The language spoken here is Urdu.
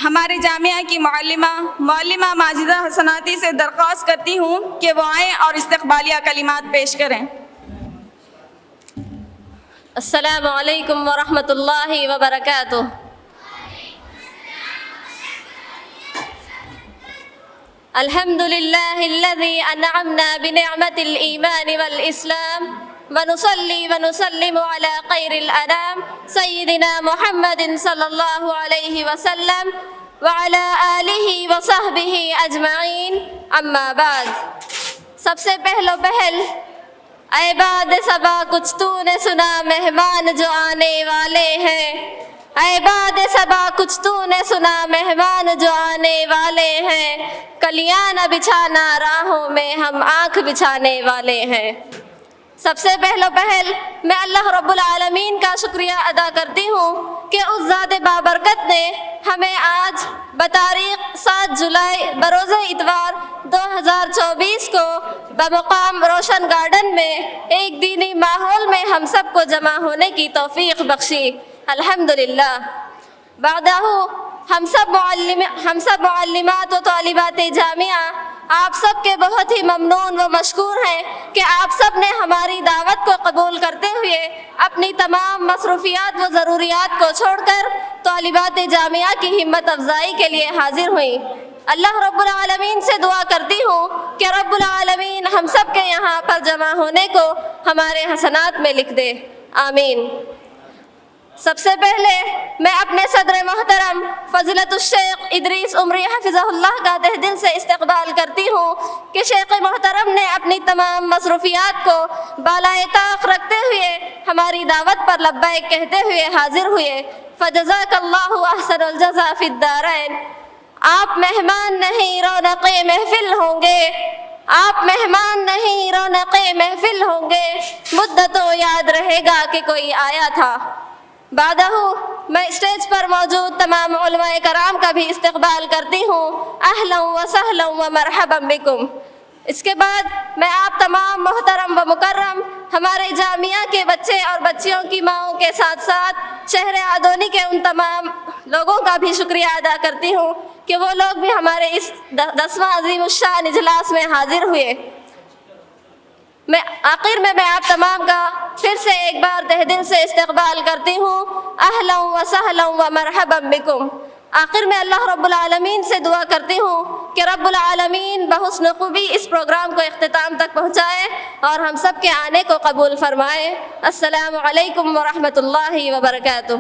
ہمارے جامعہ کی معلمہ ماجدہ حسناتی سے درخواست کرتی ہوں کہ وہ آئیں اور استقبالیہ کلمات پیش کریں۔ السلام علیکم ورحمۃ اللہ وبرکاتہ۔ الحمد للہ الذی انعمنا بنعمت الایمان والاسلام ونصلی ونسلم علی خیر الانام سیدنا محمد صلی اللہ علیہ وسلم وعلی آلہ وصحبہ اجمعین، اما بعد۔ سب سے پہلو پہل اے باد صبا کچھ تو نے سنا مہمان جو آنے والے ہیں، اے باد صبا کچھ تو نے سنا مہمان جو آنے والے ہیں، کلیاں نہ بچھانا راہوں میں ہم آنکھ بچھانے والے ہیں۔ سب سے پہلو پہل میں اللہ رب العالمین کا شکریہ ادا کرتی ہوں کہ اس ذات بابرکت نے ہمیں آج بتاریخ 7 جولائی بروز اتوار 2024 کو بمقام روشن گارڈن میں ایک دینی ماحول میں ہم سب کو جمع ہونے کی توفیق بخشی، الحمدللہ۔ بعدہ ہم سب معلمات و طالبات جامعہ آپ سب کے بہت ہی ممنون و مشکور ہیں کہ آپ سب نے ہماری دعوت کو قبول کرتے ہوئے اپنی تمام مصروفیات و ضروریات کو چھوڑ کر طالبات جامعہ کی ہمت افزائی کے لیے حاضر ہوئیں۔ اللہ رب العالمین سے دعا کرتی ہوں کہ رب العالمین ہم سب کے یہاں پر جمع ہونے کو ہمارے حسنات میں لکھ دے، آمین۔ سب سے پہلے میں اپنے صدر محترم فضیلت الشیخ ادریس عمری حفظہ اللہ کا تہ دل سے استقبال کرتی ہوں کہ شیخ محترم نے اپنی تمام مصروفیات کو بالائے طاق رکھتے ہوئے ہماری دعوت پر لبیک کہتے ہوئے حاضر ہوئے۔ فجزاک اللہ احسن الجزا فی الدارین۔ آپ مہمان نہیں رونق محفل ہوں گے، آپ مہمان نہیں رونق محفل ہوں گے، مدتوں یاد رہے گا کہ کوئی آیا تھا۔ بعدہ میں اسٹیج پر موجود تمام علماء کرام کا بھی استقبال کرتی ہوں، اہلا و سہلا و مرحبا بکم۔ اس کے بعد میں آپ تمام محترم و مکرم ہمارے جامعہ کے بچے اور بچیوں کی ماؤں کے ساتھ ساتھ شہر آدونی کے ان تمام لوگوں کا بھی شکریہ ادا کرتی ہوں کہ وہ لوگ بھی ہمارے اس 10واں عظیم الشان اجلاس میں حاضر ہوئے۔ آخر میں آپ تمام کا پھر سے ایک بار تہ دل سے استقبال کرتی ہوں، اہلا و سہلا و مرحبا بکم۔ آخر میں اللہ رب العالمین سے دعا کرتی ہوں کہ رب العالمین بحسن خوبی اس پروگرام کو اختتام تک پہنچائے اور ہم سب کے آنے کو قبول فرمائے۔ السلام علیکم ورحمۃ اللہ وبرکاتہ۔